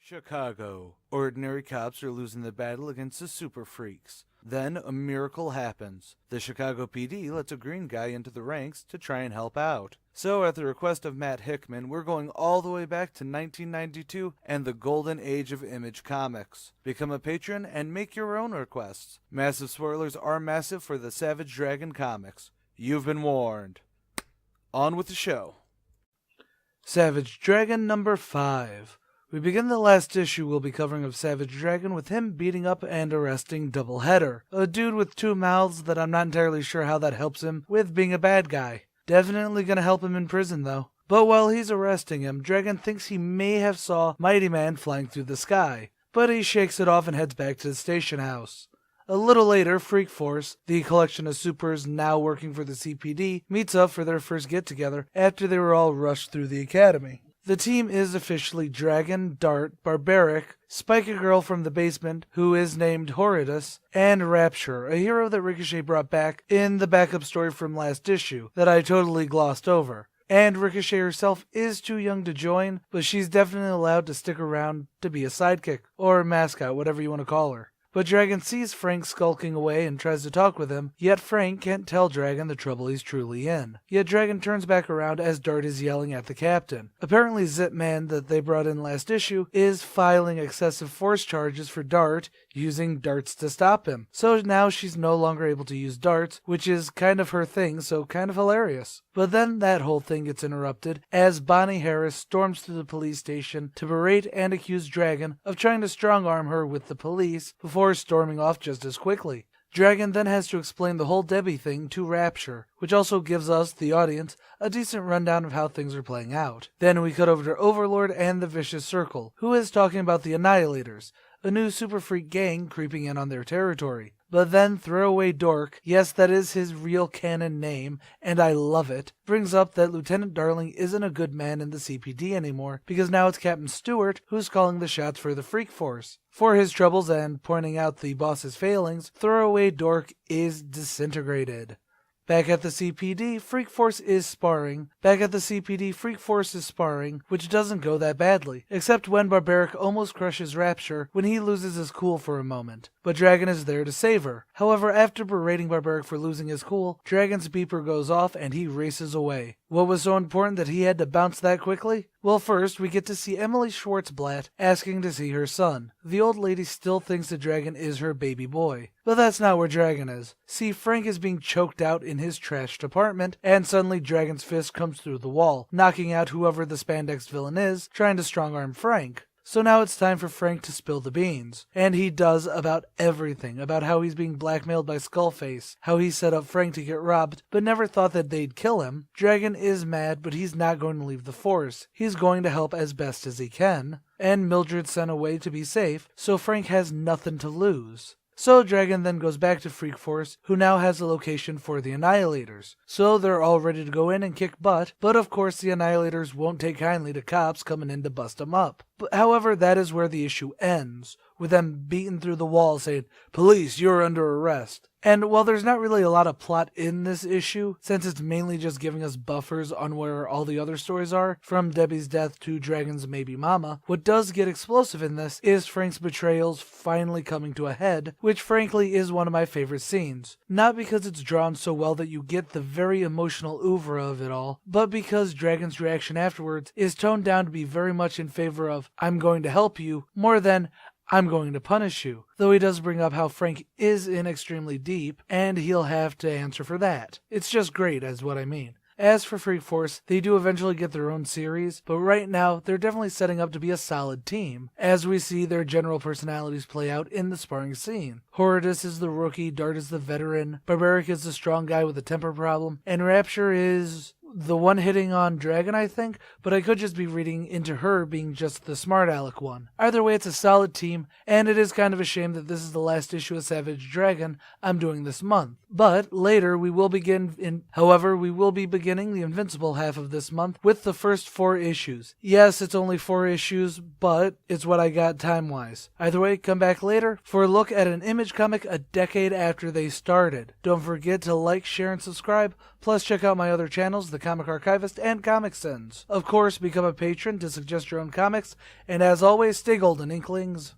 Chicago. Ordinary cops are losing the battle against the super freaks. Then a miracle happens. The Chicago PD lets a green guy into the ranks to try and help out. So at the request of Matt Hickman, we're going all the way back to 1992 and the golden age of Image Comics. Become a patron and make your own requests. Massive spoilers are massive for the Savage Dragon comics. You've been warned. On with the show. Savage Dragon number 5. We begin the last issue we'll be covering of Savage Dragon with him beating up and arresting Doubleheader, a dude with 2 mouths that I'm not entirely sure how that helps him with being a bad guy. Definitely gonna help him in prison though. But while he's arresting him, Dragon thinks he may have saw Mighty Man flying through the sky, but he shakes it off and heads back to the station house. A little later, Freak Force, the collection of supers now working for the CPD, meets up for their first get-together after they were all rushed through the academy. The team is officially Dragon, Dart, Barbaric, Spike a girl from the basement, who is named Horridus, and Rapture, a hero that Ricochet brought back in the backup story from last issue that I totally glossed over. And Ricochet herself is too young to join, but she's definitely allowed to stick around to be a sidekick, or mascot, whatever you want to call her. But Dragon sees Frank skulking away and tries to talk with him, yet Frank can't tell Dragon the trouble he's truly in. Yet Dragon turns back around as Dart is yelling at the captain. Apparently Zipman, that they brought in last issue, is filing excessive force charges for Dart, using darts to stop him. So now she's no longer able to use darts, which is kind of her thing, so kind of hilarious. But then that whole thing gets interrupted as Bonnie Harris storms through the police station to berate and accuse Dragon of trying to strong-arm her with the police before storming off just as quickly. Dragon then has to explain the whole Debbie thing to Rapture, which also gives us, the audience, a decent rundown of how things are playing out. Then we cut over to Overlord and the Vicious Circle, who is talking about the Annihilators, a new super freak gang creeping in on their territory. But then Throwaway Dork, yes, that is his real canon name, and I love it, brings up that Lieutenant Darling isn't a good man in the CPD anymore, because now it's Captain Stewart who's calling the shots for the Freak Force. For his troubles and pointing out the boss's failings, Throwaway Dork is disintegrated. Back at the CPD, Freak Force is sparring, which doesn't go that badly, except when Barbaric almost crushes Rapture when he loses his cool for a moment. But Dragon is there to save her. However, after berating Barbaric for losing his cool, Dragon's beeper goes off and he races away. What was so important that he had to bounce that quickly? Well, first, we get to see Emily Schwartzblatt asking to see her son. The old lady still thinks that Dragon is her baby boy. But that's not where Dragon is. See, Frank is being choked out in his trashed apartment, and suddenly Dragon's fist comes through the wall, knocking out whoever the spandex villain is, trying to strong-arm Frank. So now it's time for Frank to spill the beans. And he does about everything, about how he's being blackmailed by Skullface, how he set up Frank to get robbed, but never thought that they'd kill him. Dragon is mad, but he's not going to leave the force. He's going to help as best as he can. And Mildred sent away to be safe, so Frank has nothing to lose. So Dragon then goes back to Freak Force, who now has a location for the Annihilators. So they're all ready to go in and kick butt, but of course the Annihilators won't take kindly to cops coming in to bust them up. However, that is where the issue ends, with them beating through the wall saying, "Police, you're under arrest." And while there's not really a lot of plot in this issue, since it's mainly just giving us buffers on where all the other stories are, from Debbie's death to Dragon's maybe mama, what does get explosive in this is Frank's betrayals finally coming to a head, which frankly is one of my favorite scenes. Not because it's drawn so well that you get the very emotional oeuvre of it all, but because Dragon's reaction afterwards is toned down to be very much in favor of, "I'm going to help you," more than, "I'm going to punish you," though he does bring up how Frank is in extremely deep, and he'll have to answer for that. It's just great, is what I mean. As for Freak Force, they do eventually get their own series, but right now, they're definitely setting up to be a solid team, as we see their general personalities play out in the sparring scene. Horridus is the rookie, Dart is the veteran, Barbaric is the strong guy with a temper problem, and Rapture is the one hitting on Dragon, I think, but I could just be reading into her being just the smart aleck one. Either way, it's a solid team, and it is kind of a shame that this is the last issue of Savage Dragon I'm doing this month. But later we will be beginning the Invincible half of this month with the first 4 issues. Yes, it's only 4 issues, but it's what I got time-wise. Either way, come back later for a look at an Image comic a decade after they started. Don't forget to like, share, and subscribe, plus check out my other channels, the Comic Archivist and ComicSins. Of course, become a patron to suggest your own comics, and as always, stay golden, Inklings.